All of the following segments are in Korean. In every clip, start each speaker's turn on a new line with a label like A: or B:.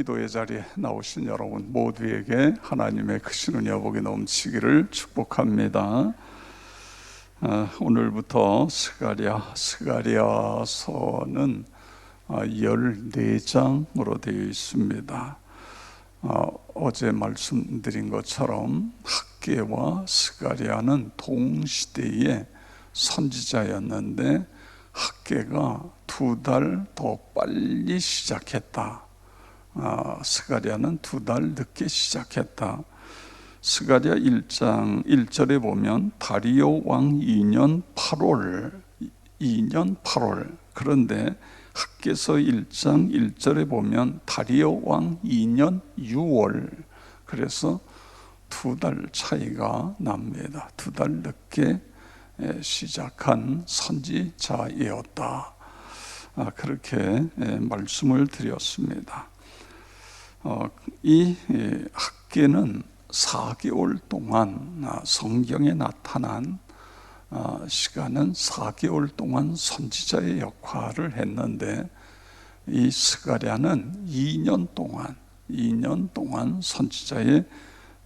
A: 기도의 자리에 나오신 여러분 모두에게 하나님의 크신 은혜복이 넘치기를 축복합니다. 오늘부터 스가랴서는 14장으로 되어 있습니다. 어제 말씀드린 것처럼 학개와 스가랴는 동시대의 선지자였는데 학개가 2달 더 빨리 시작했다. 스가랴는 2달 늦게 시작했다. 스가랴 1장 1절에 보면 다리오 왕 2년 8월 그런데 학개서 1장 1절에 보면 다리오 왕 2년 6월 그래서 2달 차이가 납니다. 2달 늦게 시작한 선지자였다. 그렇게 말씀을 드렸습니다. 이 학개는 4개월 동안 성경에 나타난 시간은 4개월 동안 선지자의 역할을 했는데 이 스가랴는 2년 동안 선지자의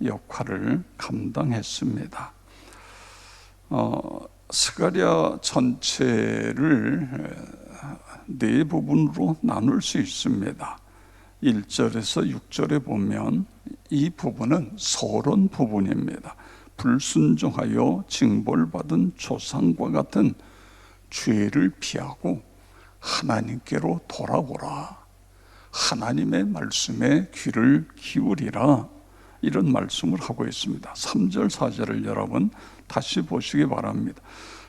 A: 역할을 감당했습니다. 스가랴 전체를 4부분으로 나눌 수 있습니다. 1절에서 6절에 보면 이 부분은 서론 부분입니다. 불순종하여 징벌받은 조상과 같은 죄를 피하고 하나님께로 돌아오라. 하나님의 말씀에 귀를 기울이라. 이런 말씀을 하고 있습니다. 3절 4절을 여러분 다시 보시기 바랍니다.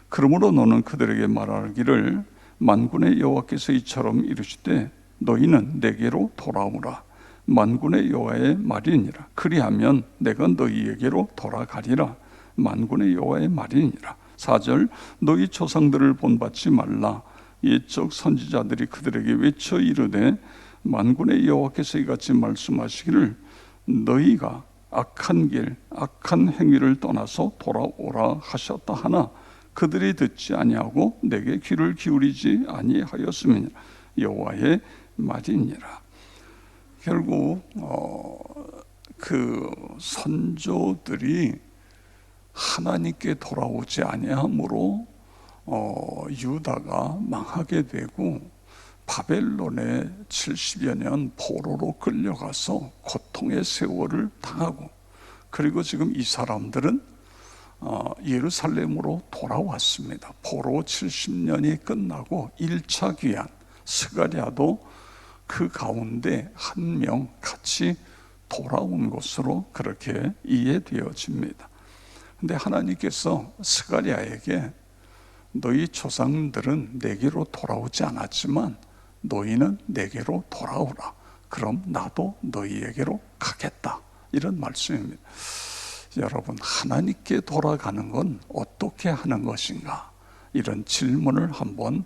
A: 그러므로 너는 그들에게 말하기를 만군의 여호와께서 이처럼 이르시되 너희는 내게로 돌아오라. 만군의 여호와의 말이니라. 그리하면 내가 너희에게로 돌아가리라. 만군의 여호와의 말이니라. 4절 너희 조상들을 본받지 말라. 옛적 선지자들이 그들에게 외쳐 이르되 만군의 여호와께서 이같이 말씀하시기를 너희가 악한 길 악한 행위를 떠나서 돌아오라 하셨다 하나 그들이 듣지 아니하고 내게 귀를 기울이지 아니하였음이니라. 여호와의 말이니라. 결국 그 선조들이 하나님께 돌아오지 아니함으로 유다가 망하게 되고 바벨론에 70여 년 포로로 끌려가서 고통의 세월을 당하고 그리고 지금 이 사람들은 예루살렘으로 돌아왔습니다. 포로 70년이 끝나고 1차 귀환 스가랴도 그 가운데 한 명 같이 돌아온 것으로 그렇게 이해되어집니다. 근데 하나님께서 스가랴에게 너희 조상들은 내게로 돌아오지 않았지만 너희는 내게로 돌아오라. 그럼 나도 너희에게로 가겠다. 이런 말씀입니다. 여러분, 하나님께 돌아가는 건 어떻게 하는 것인가? 이런 질문을 한번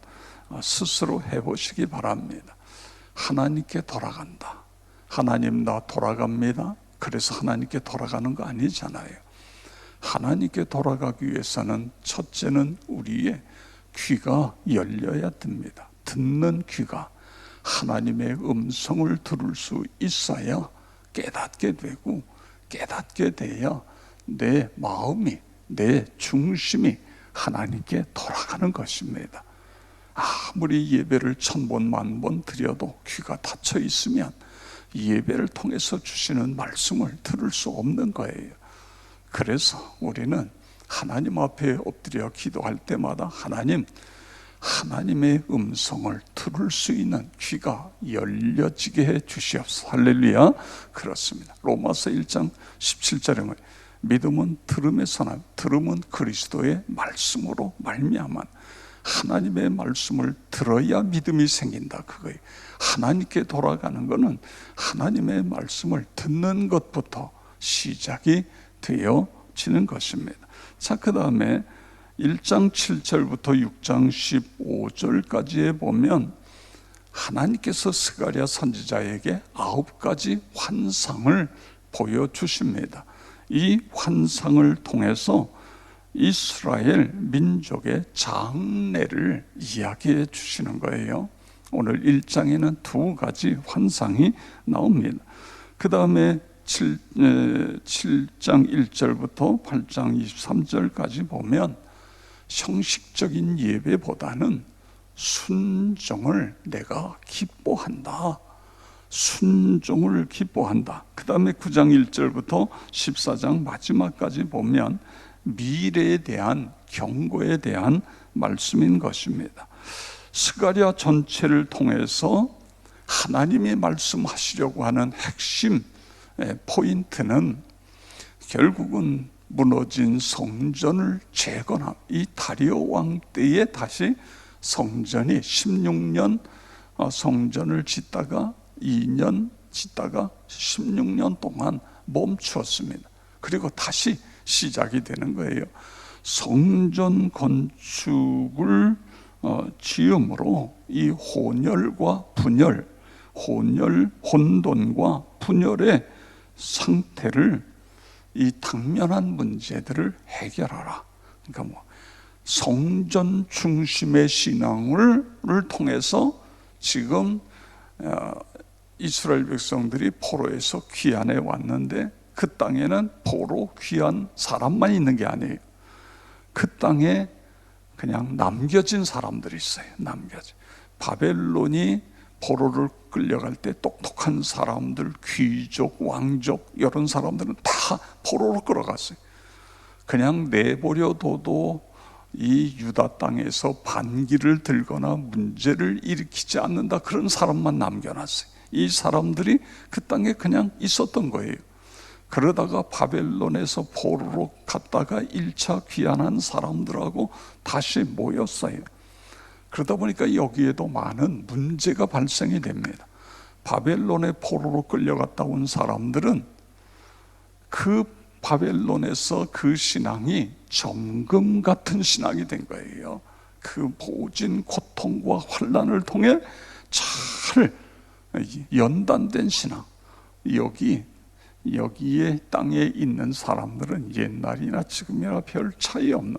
A: 스스로 해보시기 바랍니다. 하나님께 돌아간다. 하나님 나 돌아갑니다. 그래서 하나님께 돌아가는 거 아니잖아요. 하나님께 돌아가기 위해서는 첫째는 우리의 귀가 열려야 됩니다. 듣는 귀가 하나님의 음성을 들을 수 있어야 깨닫게 되고 깨닫게 돼야 내 마음이 내 중심이 하나님께 돌아가는 것입니다. 아무리 예배를 1000번 만번 드려도 귀가 닫혀 있으면 예배를 통해서 주시는 말씀을 들을 수 없는 거예요. 그래서 우리는 하나님 앞에 엎드려 기도할 때마다 하나님의 음성을 들을 수 있는 귀가 열려지게 해 주시옵소서. 할렐루야. 그렇습니다. 로마서 1장 17절에 믿음은 들음에서 나 들음은 그리스도의 말씀으로 말미암아 하나님의 말씀을 들어야 믿음이 생긴다. 그거예요. 하나님께 돌아가는 것은 하나님의 말씀을 듣는 것부터 시작이 되어지는 것입니다. 자, 그 다음에 1장 7절부터 6장 15절까지에 보면 하나님께서 스가랴 선지자에게 9가지 환상을 보여주십니다. 이 환상을 통해서 이스라엘 민족의 장래를 이야기해 주시는 거예요. 오늘 1장에는 두 가지 환상이 나옵니다. 그 다음에 7장 1절부터 8장 23절까지 보면 형식적인 예배보다는 순종을 내가 기뻐한다. 순종을 기뻐한다. 그 다음에 9장 1절부터 14장 마지막까지 보면 미래에 대한 경고에 대한 말씀인 것입니다. 스가랴 전체를 통해서 하나님이 말씀하시려고 하는 핵심 포인트는 결국은 무너진 성전을 재건함. 이 다리오 왕 때에 다시 성전이 16년 성전을 짓다가 2년 짓다가 16년 동안 멈추었습니다. 그리고 다시 시작이 되는 거예요. 성전 건축을 지음으로 이 혼혈과 분열, 혼돈과 분열의 상태를, 이 당면한 문제들을 해결하라. 그러니까 성전 중심의 신앙을 통해서 지금 이스라엘 백성들이 포로에서 귀환해 왔는데, 그 땅에는 포로 귀한 사람만 있는 게 아니에요. 그 땅에 그냥 남겨진 사람들이 있어요. 남겨진. 바벨론이 포로를 끌려갈 때 똑똑한 사람들, 귀족, 왕족 이런 사람들은 다 포로로 끌어갔어요. 그냥 내버려둬도 이 유다 땅에서 반기를 들거나 문제를 일으키지 않는다, 그런 사람만 남겨놨어요. 이 사람들이 그 땅에 그냥 있었던 거예요. 그러다가 바벨론에서 포로로 갔다가 1차 귀환한 사람들하고 다시 모였어요. 그러다 보니까 여기에도 많은 문제가 발생이 됩니다. 바벨론의 포로로 끌려갔다 온 사람들은 그 바벨론에서 그 신앙이 정금 같은 신앙이 된 거예요. 그 모진 고통과 환난을 통해 잘 연단된 신앙. 여기에 땅에 있는 사람들은 옛날이나 지금이나 별 차이 없는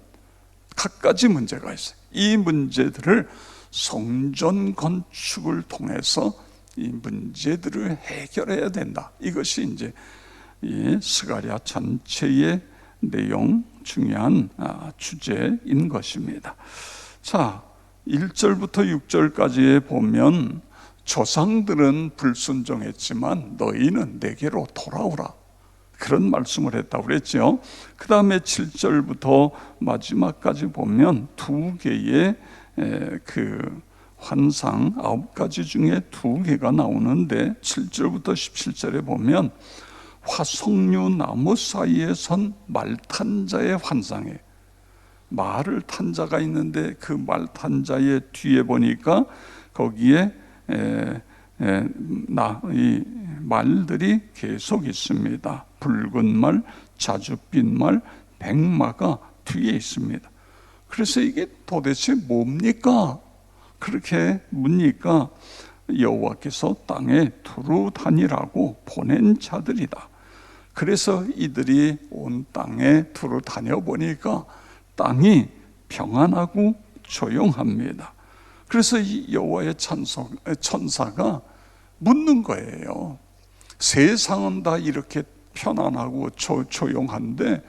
A: 갖가지 문제가 있어요. 이 문제들을 성전 건축을 통해서 이 문제들을 해결해야 된다. 이것이 이제 이 스가랴 전체의 내용, 중요한 주제인 것입니다. 자, 1절부터 6절까지에 보면 조상들은 불순종했지만 너희는 내게로 돌아오라, 그런 말씀을 했다고 그랬죠. 그 다음에 7절부터 마지막까지 보면 두 개의 그 환상 9가지 중에 2개가 나오는데, 7절부터 17절에 보면 화석류 나무 사이에 선 말 탄 자의 환상에, 말을 탄 자가 있는데 그 말 탄 자의 뒤에 보니까 거기에 이 말들이 계속 있습니다. 붉은 말, 자줏빛 말, 백마가 뒤에 있습니다. 그래서 이게 도대체 뭡니까? 그렇게 묻니까 여호와께서 땅에 두루 다니라고 보낸 자들이다. 그래서 이들이 온 땅에 두루 다녀보니까 땅이 평안하고 조용합니다. 그래서 이 여호와의 천사가 묻는 거예요. 세상은 다 이렇게 편안하고 조용한데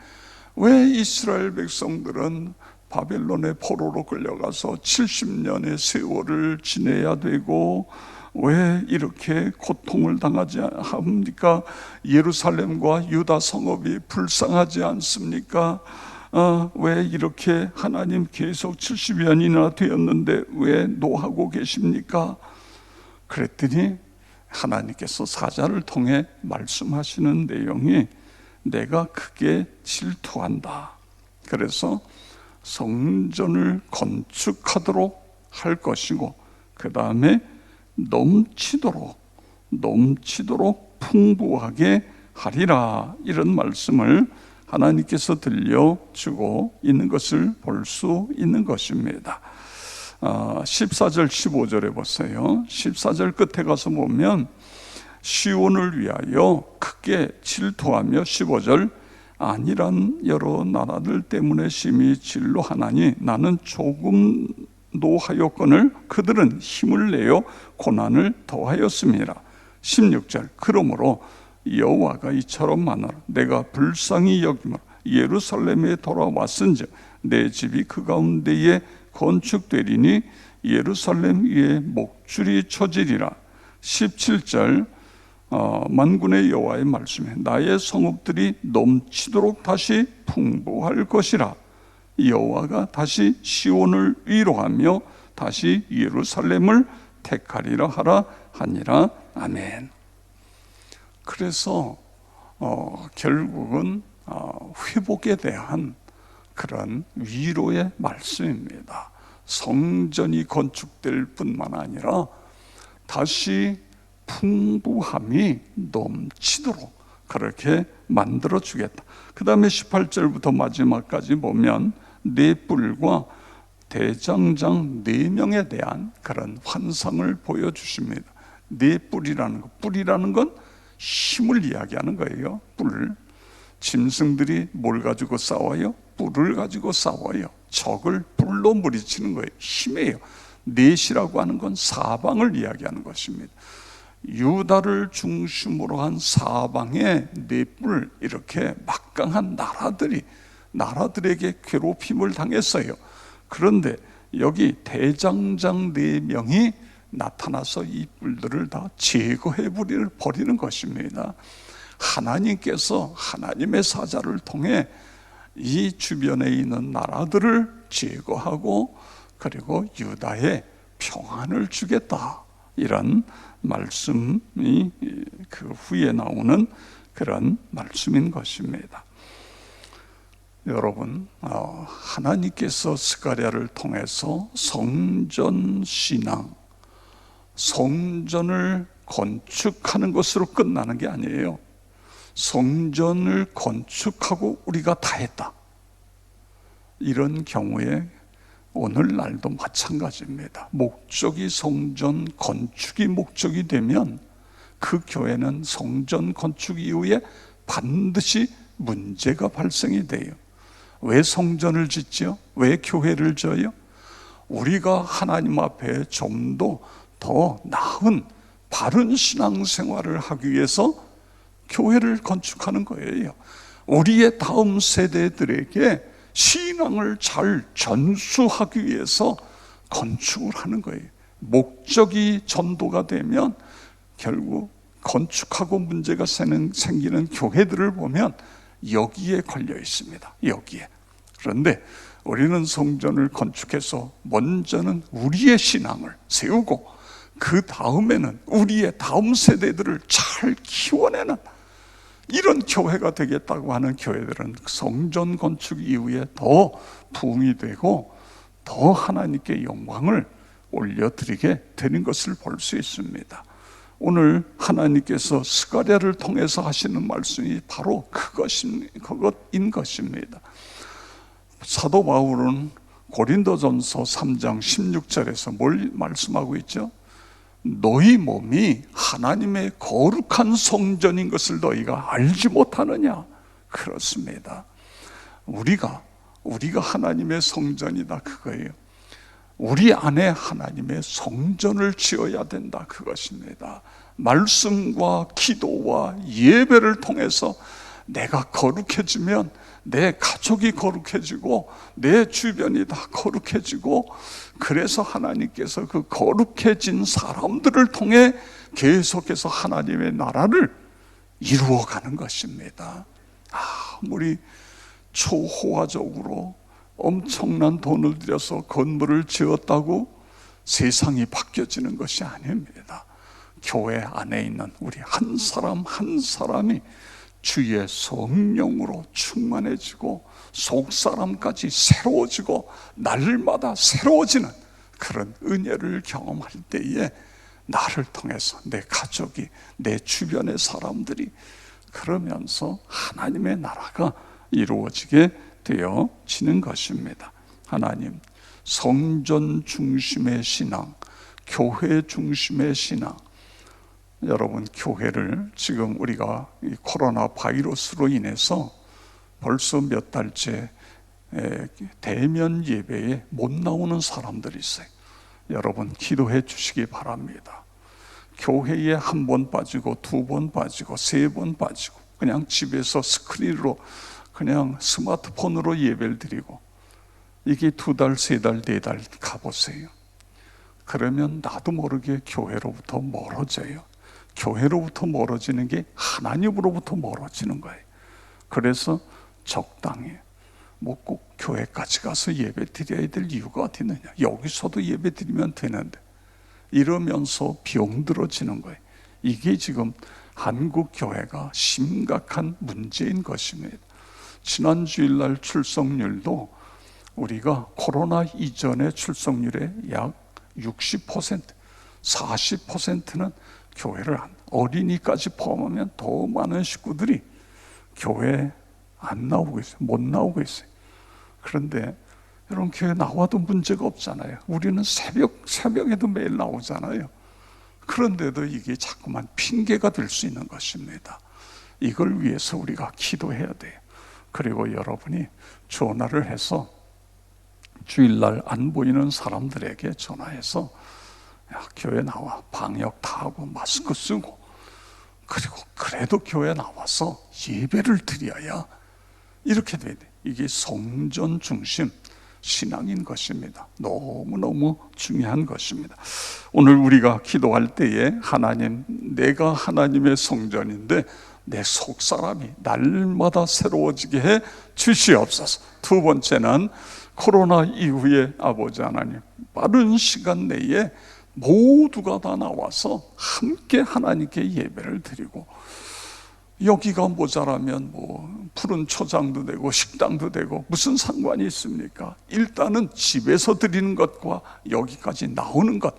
A: 왜 이스라엘 백성들은 바벨론의 포로로 끌려가서 70년의 세월을 지내야 되고 왜 이렇게 고통을 당하지 합니까? 예루살렘과 유다 성읍이 불쌍하지 않습니까? 왜 이렇게 하나님 계속 70년이나 되었는데 왜 노하고 계십니까? 그랬더니 하나님께서 사자를 통해 말씀하시는 내용이 내가 크게 질투한다. 그래서 성전을 건축하도록 할 것이고 그 다음에 넘치도록 풍부하게 하리라, 이런 말씀을 하나님께서 들려주고 있는 것을 볼 수 있는 것입니다. 14절 15절에 보세요. 14절 끝에 가서 보면 시온을 위하여 크게 질투하며 15절 아니란 여러 나라들 때문에 심히 진노하나니 나는 조금 노하였거늘 그들은 힘을 내어 고난을 더하였습니다. 16절 그러므로 여호와가 이처럼 말하노라 내가 불쌍히 여기므로 예루살렘에 돌아왔은즉 내 집이 그 가운데에 건축되리니 예루살렘 위에 목줄이 쳐지리라. 17절 만군의 여호와의 말씀에 나의 성읍들이 넘치도록 다시 풍부할 것이라. 여호와가 다시 시온을 위로하며 다시 예루살렘을 택하리라 하라 하니라. 아멘. 그래서 결국은 회복에 대한 그런 위로의 말씀입니다. 성전이 건축될 뿐만 아니라 다시 풍부함이 넘치도록 그렇게 만들어 주겠다. 그 다음에 18절부터 마지막까지 보면 네 뿔과 대장장 4명에 대한 그런 환상을 보여주십니다. 네 뿔이라는 것, 뿔이라는 건 힘을 이야기하는 거예요. 뿔. 짐승들이 뭘 가지고 싸워요? 뿔을 가지고 싸워요. 적을 뿔로 물리치는 거예요. 힘이에요. 넷이라고 하는 건 사방을 이야기하는 것입니다. 유다를 중심으로 한 사방에 네 뿔, 이렇게 막강한 나라들에게 괴롭힘을 당했어요. 그런데 여기 대장장 4명이 나타나서 이 뿔들을 다 제거해 버리는 것입니다. 하나님께서 하나님의 사자를 통해 이 주변에 있는 나라들을 제거하고 그리고 유다에 평안을 주겠다, 이런 말씀이 그 후에 나오는 그런 말씀인 것입니다. 여러분, 하나님께서 스가랴를 통해서 성전 신앙, 성전을 건축하는 것으로 끝나는 게 아니에요. 성전을 건축하고 우리가 다 했다, 이런 경우에 오늘날도 마찬가지입니다. 목적이 성전 건축이 목적이 되면 그 교회는 성전 건축 이후에 반드시 문제가 발생이 돼요. 왜 성전을 짓죠? 왜 교회를 져요? 우리가 하나님 앞에 좀 더 나은 바른 신앙생활을 하기 위해서 교회를 건축하는 거예요. 우리의 다음 세대들에게 신앙을 잘 전수하기 위해서 건축을 하는 거예요. 목적이 전도가 되면 결국 건축하고 문제가 생기는 교회들을 보면 여기에 걸려 있습니다. 여기에. 그런데 우리는 성전을 건축해서 먼저는 우리의 신앙을 세우고 그 다음에는 우리의 다음 세대들을 잘 키워내는 이런 교회가 되겠다고 하는 교회들은 성전 건축 이후에 더 부흥이 되고 더 하나님께 영광을 올려드리게 되는 것을 볼 수 있습니다. 오늘 하나님께서 스가랴를 통해서 하시는 말씀이 바로 그것인 것입니다. 사도 바울은 고린도전서 3장 16절에서 뭘 말씀하고 있죠? 너희 몸이 하나님의 거룩한 성전인 것을 너희가 알지 못하느냐? 그렇습니다. 우리가 하나님의 성전이다, 그거예요. 우리 안에 하나님의 성전을 지어야 된다, 그것입니다. 말씀과 기도와 예배를 통해서 내가 거룩해지면 내 가족이 거룩해지고 내 주변이 다 거룩해지고, 그래서 하나님께서 그 거룩해진 사람들을 통해 계속해서 하나님의 나라를 이루어가는 것입니다. 아무리 초호화적으로 엄청난 돈을 들여서 건물을 지었다고 세상이 바뀌어지는 것이 아닙니다. 교회 안에 있는 우리 한 사람 한 사람이 주의 성령으로 충만해지고 속사람까지 새로워지고 날마다 새로워지는 그런 은혜를 경험할 때에 나를 통해서 내 가족이, 내 주변의 사람들이 그러면서 하나님의 나라가 이루어지게 되어지는 것입니다. 하나님, 성전 중심의 신앙, 교회 중심의 신앙. 여러분, 교회를 지금 우리가 이 코로나 바이러스로 인해서 벌써 몇 달째 대면 예배에 못 나오는 사람들이 있어요. 여러분 기도해 주시기 바랍니다. 교회에 한 번 빠지고 두 번 빠지고 세 번 빠지고 그냥 집에서 스크린으로 그냥 스마트폰으로 예배를 드리고 이게 2달, 3달, 4달 가보세요. 그러면 나도 모르게 교회로부터 멀어져요. 교회로부터 멀어지는 게 하나님으로부터 멀어지는 거예요. 그래서 적당히 뭐 꼭 교회까지 가서 예배 드려야 될 이유가 어디 있느냐, 여기서도 예배 드리면 되는데 이러면서 병들어지는 거예요. 이게 지금 한국 교회가 심각한 문제인 것입니다. 지난 주일날 출석률도 우리가 코로나 이전의 출석률의 약 60%, 40%는 교회를 어린이까지 포함하면 더 많은 식구들이 교회에 안 나오고 있어요. 못 나오고 있어요. 그런데 여러분 교회 나와도 문제가 없잖아요. 우리는 새벽에도 매일 나오잖아요. 그런데도 이게 자꾸만 핑계가 될 수 있는 것입니다. 이걸 위해서 우리가 기도해야 돼요. 그리고 여러분이 전화를 해서 주일날 안 보이는 사람들에게 전화해서 야, 교회 나와, 방역 다 하고 마스크 쓰고, 그리고 그래도 교회 나와서 예배를 드려야 이렇게 돼야 돼. 이게 성전 중심 신앙인 것입니다. 너무너무 중요한 것입니다. 오늘 우리가 기도할 때에 하나님, 내가 하나님의 성전인데 내 속사람이 날마다 새로워지게 해 주시옵소서. 두 번째는 코로나 이후에 아버지 하나님, 빠른 시간 내에 모두가 다 나와서 함께 하나님께 예배를 드리고, 여기가 모자라면 뭐 푸른 초장도 되고 식당도 되고 무슨 상관이 있습니까? 일단은 집에서 드리는 것과 여기까지 나오는 것,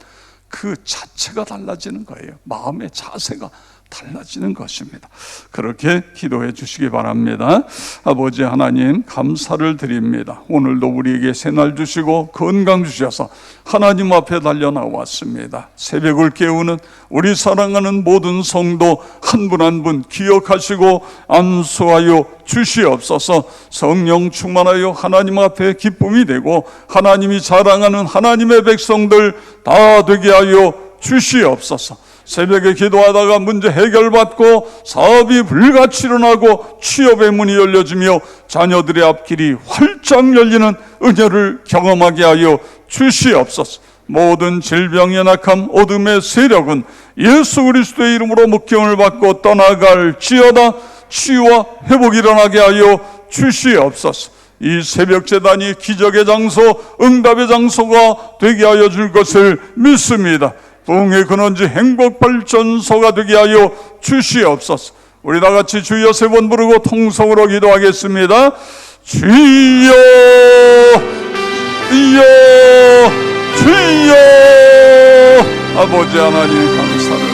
A: 그 자체가 달라지는 거예요. 마음의 자세가 달라지는 것입니다. 그렇게 기도해 주시기 바랍니다. 아버지 하나님, 감사를 드립니다. 오늘도 우리에게 새날 주시고 건강 주셔서 하나님 앞에 달려 나왔습니다. 새벽을 깨우는 우리 사랑하는 모든 성도 한 분 한 분 기억하시고 안수하여 주시옵소서. 성령 충만하여 하나님 앞에 기쁨이 되고 하나님이 자랑하는 하나님의 백성들 다 되게 하여 주시옵소서. 새벽에 기도하다가 문제 해결받고 사업이 불같이 일어나고 취업의 문이 열려지며 자녀들의 앞길이 활짝 열리는 은혜를 경험하게 하여 주시옵소서. 모든 질병, 연약함, 어둠의 세력은 예수 그리스도의 이름으로 목경을 받고 떠나갈지어다. 치유와 회복이 일어나게 하여 주시옵소서. 이 새벽 제단이 기적의 장소, 응답의 장소가 되게 하여 줄 것을 믿습니다. 부흥의 근원지 행복발전소가 되게 하여 주시옵소서. 우리 다 같이 주여 3번 부르고 통성으로 기도하겠습니다. 주여, 주여, 주여. 아버지 하나님 감사를